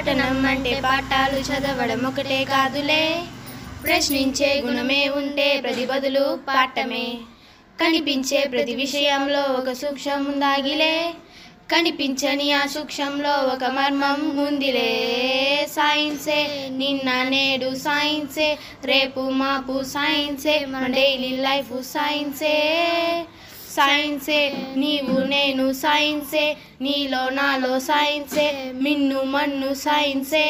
పఠనం అంటే పాఠాలు చదవడం ఒకటే కాదులే, ప్రశ్నించే గుణమే ఉంటే ప్రతి బదులు పాఠమే. కనిపించే ప్రతి విషయంలో ఒక సూక్ష్మం ఉందాగిలే, కనిపించని ఆ సూక్ష్మంలో ఒక మర్మం ఉందిలే. సైన్సే నిన్న నేడు సైన్సే, రేపు మాపు సైన్సే, మన డైలీ లైఫ్ సైన్సే. సైన్సే నీవు నేను సైన్సే, నీలో నాలో సైన్సే, మిన్ను మన్ను సైన్సే.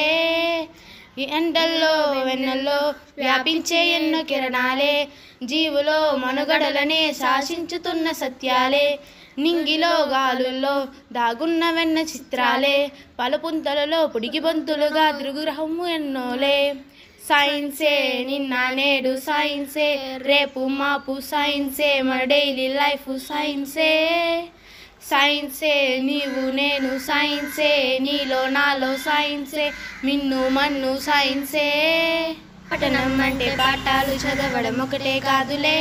ఈ ఎండల్లో వెన్నెల్లో వ్యాపించే ఎన్నో కిరణాలే, జీవులో మనుగడలనే శాసించుతున్న సత్యాలే. నింగిలో గాలుల్లో దాగున్న వెన్న చిత్రాలే, పలుపుంతలలో పొడిగి బంతులుగా తిరుగురహము ఎన్నోలే. సైన్సే నిన్న నేడు సైన్సే, రేపు మాపు సైన్సే, మన డైలీ లైఫ్ సైన్సే. సైన్సే నీవు నేను సైన్సే, నీలో నాలో సైన్సే, మిన్ను మన్ను సైన్సే. పఠనం అంటే పాఠాలు చదవడం ఒకటే కాదులే,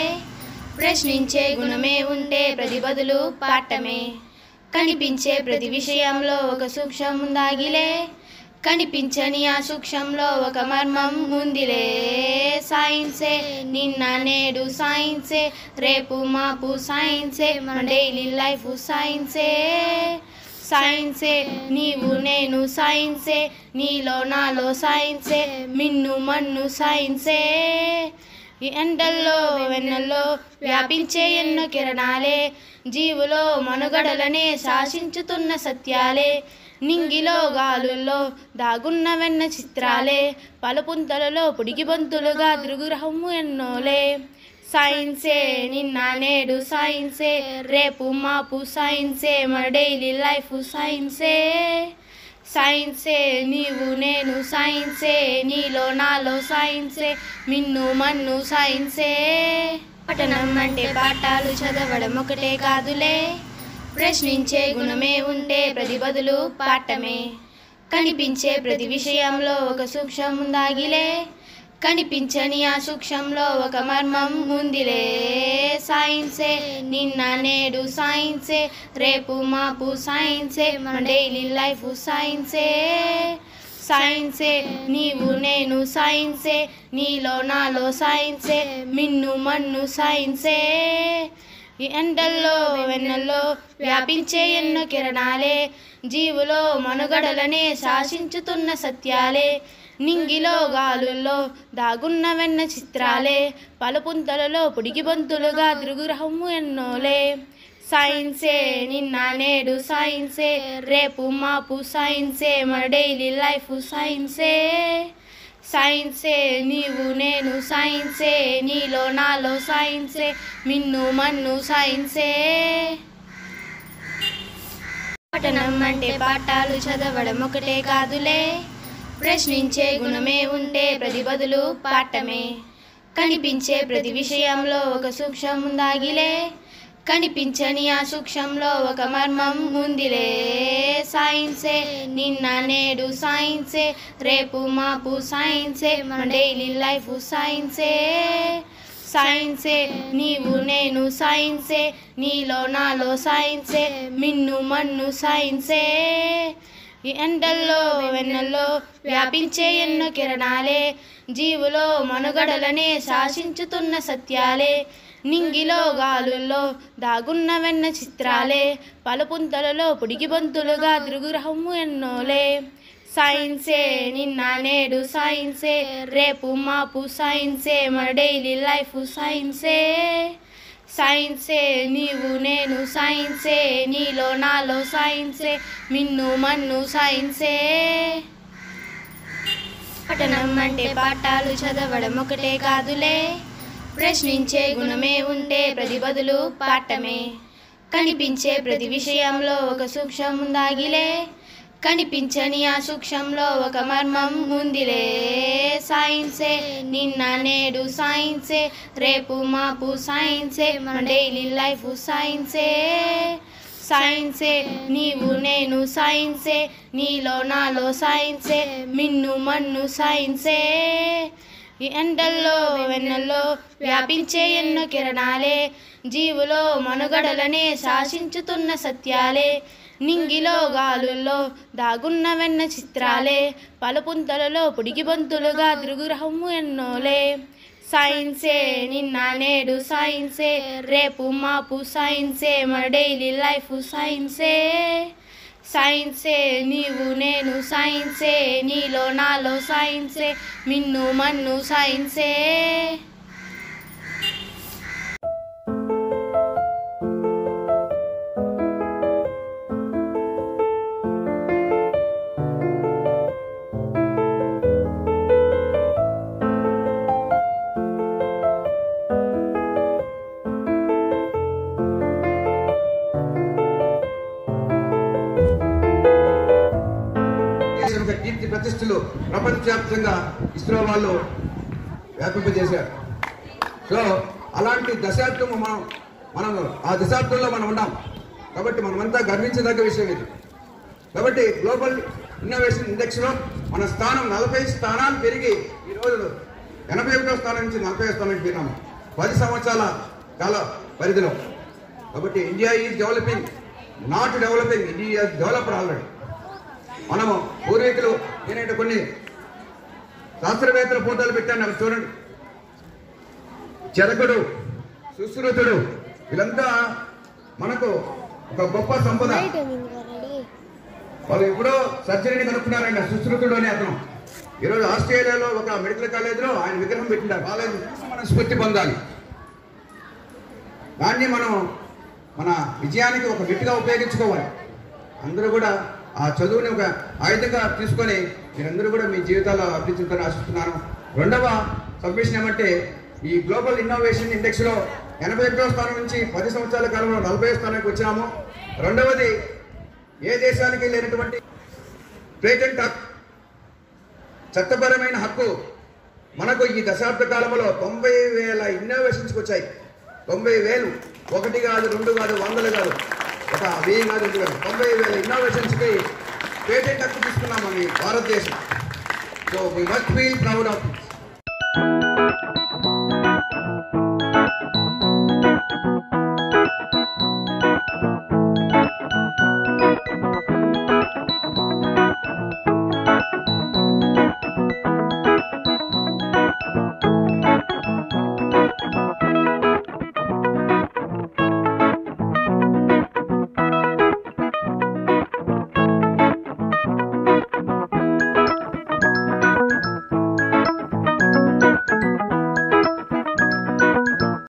ప్రశ్నించే గుణమే ఉంటే ప్రతి బదులు పాఠమే. కనిపించే ప్రతి విషయంలో ఒక సూక్ష్మం ఉందాగిలే, కనిపించని ఆ సూక్ష్మంలో ఒక మర్మం ఉందిలే. సైన్సే నిన్న నేడు సైన్సే, రేపు మాపు సైన్సే, మన డైలీ లైఫ్ సైన్సే. సైన్సే నీవు నేను సైన్సే, నీలో నాలో సైన్సే, మిన్ను మన్ను సైన్సే. ఈ ఎండల్లో వెన్నెల్లో వ్యాపించే ఎన్నో కిరణాలే, జీవులో మనుగడలనే శాసించుతున్న సత్యాలే. నింగిలో గాలుల్లో దాగున్న వెన్న చిత్రాలే, పలుపుంతలలో పొడిగి బంతులుగా తిరుగురహము ఎన్నోలే. సైన్సే నిన్న నేడు సైన్సే, రేపు మాపు సైన్సే, మన డైలీ లైఫ్ సైన్సే. సైన్సే నీవు నేను సైన్సే, నీలో నాలో సైన్సే, మిన్ను మన్ను సైన్సే. పఠనం అంటే పాఠాలు చదవడం ఒకటే కాదులే, ప్రశ్నించే గుణమే ఉంటే ప్రతి బదులు పాఠమే. కనిపించే ప్రతి విషయంలో ఒక సూక్ష్మం ఉందాగిలే, కనిపించని ఆ సూక్ష్మంలో ఒక మర్మం ఉందిలే. సైన్సే నిన్న నేడు సైన్సే, రేపు మాపు సైన్సే, మన డైలీ లైఫ్ సైన్సే. సైన్సే నీవు నేను సైన్సే, నీలో నాలో సైన్సే, మిన్ను మన్ను సైన్సే. ఈ ఎండల్లో వెన్నెల్లో వ్యాపించే ఎన్నో కిరణాలే, జీవులో మనుగడలనే శాసించుతున్న సత్యాలే. నింగిలో గాలుల్లో దాగున్న వెన్న చిత్రాలే, పలుపుంతలలో పొడిగి బంతులుగా తిరుగురహము ఎన్నోలే. సైన్సే నిన్న నేడు సైన్సే, రేపు మాపు సైన్సే, మన డైలీ లైఫ్ సైన్సే. సైన్సే నీవు నేను సైన్సే, నీలో నాలో సైన్సే, మిన్ను మన్ను సైన్సే. పఠనం అంటే పాఠాలు చదవడం ఒకటే కాదులే, ప్రశ్నించే గుణమే ఉంటే ప్రతి బదులు పాఠమే. కనిపించే ప్రతి విషయంలో ఒక సూక్ష్మం ఉందాగిలే, కనిపించని ఆ సూక్ష్మంలో ఒక మర్మం ఉందిలే. సైన్సే నిన్న నేడు సైన్సే, రేపు మాపు సైన్సే, మన డైలీ లైఫ్ సైన్సే. సైన్సే నీవు నేను సైన్సే, నీలో నాలో సైన్సే, మిన్ను మన్ను సైన్సే. ఈ ఎండల్లో వెన్నెల్లో వ్యాపించే ఎన్నో కిరణాలే, జీవులో మనుగడలనే శాసించుతున్న సత్యాలే. నింగిలో గాలుల్లో దాగున్న వెన్న చిత్రాలే, పలుపుంతలలో పొడిగి బంతులుగా తిరుగురహము ఎన్నోలే. సైన్సే నిన్న నేడు సైన్సే, రేపు మాపు సైన్సే, మన డైలీ లైఫ్ సైన్సే. సైన్సే నీవు నేను సైన్సే, నీలో నాలో సైన్సే, మిన్ను మన్ను సైన్సే. పఠనం అంటే పాఠాలు చదవడం ఒకటే కాదులే, ప్రశ్నించే గుణమే ఉంటే ప్రతి బదులు పాఠమే. కనిపించే ప్రతి విషయంలో ఒక సూక్ష్మం ఉందాగిలే, కనిపించని ఆ సూక్ష్మంలో ఒక మర్మం ఉందిలే. సైన్సే నిన్న నేడు సైన్సే, రేపు మాపు సైన్సే, మన డైలీ లైఫ్ సైన్సే. సైన్సే నీవు నేను సైన్సే, నీలో నాలో సైన్సే, మిన్ను మన్ను సైన్సే. ఈ ఎండల్లో వెన్నెల్లో వ్యాపించే ఎన్నో కిరణాలే, జీవులో మనుగడలనే శాసించుతున్న సత్యాలే. నింగిలో గాలుల్లో దాగున్న వెన్న చిత్రాలే పలుపుంతలలో పుడికి బంతులుగా తిరుగురహము ఎన్నోలే. సైన్సే నిన్న నేడు సైన్సే రేపు మాపు సైన్సే మన డైలీ లైఫ్ సైన్సే. సైన్సే నీవు నేను సైన్సే నీలో నాలో సైన్సే మిన్ను మన్ను సైన్సే. కీర్తి ప్రతిష్టలు ప్రపంచవ్యాప్తంగా ఇస్రో వాళ్ళు వ్యాపింపజేశారు. సో అలాంటి దశాబ్దం మనం ఆ దశాబ్దంలో మనం ఉన్నాం కాబట్టి మనమంతా గర్వించదగ్గ విషయం ఇది. కాబట్టి గ్లోబల్ ఇన్నోవేషన్ ఇండెక్స్లో మన స్థానం 40 స్థానాలు పెరిగి ఈరోజు 81వ స్థానం నుంచి 40వ స్థానానికి పెరిగాము 10 సంవత్సరాల కాల పరిధిలో. కాబట్టి India is developing, not developing, India developer already. మనము పూర్వీకులు నేనంటే కొన్ని శాస్త్రవేత్తల ఫోటోలు పెట్టాను, అవి చూడండి. చరకుడు, సుశ్రుతుడు, వీళ్ళంతా మనకు ఒక గొప్ప సంపద. వాళ్ళు ఎప్పుడో సర్జరీని కనుక్కున్నారండి. సుశ్రుతుడు అనే అతను ఈరోజు ఆస్ట్రేలియాలో ఒక మెడికల్ కాలేజీలో ఆయన విగ్రహం పెట్టినారు. కాలేజీ మనం స్ఫూర్తి పొందాలి. దాన్ని మనం మన విజయానికి ఒక మెట్టుగా ఉపయోగించుకోవాలి. అందరూ కూడా ఆ చదువుని ఒక ఆయుధంగా తీసుకొని మీరందరూ కూడా మీ జీవితాల్లో అభివృద్ధిని ఆశిస్తున్నాను. రెండవ సబ్మిషన్ ఏమంటే ఈ గ్లోబల్ ఇన్నోవేషన్ ఇండెక్స్లో 81వ స్థానం నుంచి 10 సంవత్సరాల కాలంలో 40వ స్థానానికి వచ్చాము. రెండవది, ఏ దేశానికి లేనటువంటి పేటెంట్ హక్కు, చట్టపరమైన హక్కు మనకు ఈ దశాబ్ద కాలంలో 90,000 ఇన్నోవేషన్స్కి వచ్చాయి. 90,000, 1 కాదు, 2 కాదు, 100 కాదు, ఒక 1000 కాదు, 2 కాదు, 90,000 ఇన్నోవేషన్స్కి పేటెంట్ హక్కు తీసుకున్నాము ఈ భారతదేశం. So we must feel proud of it.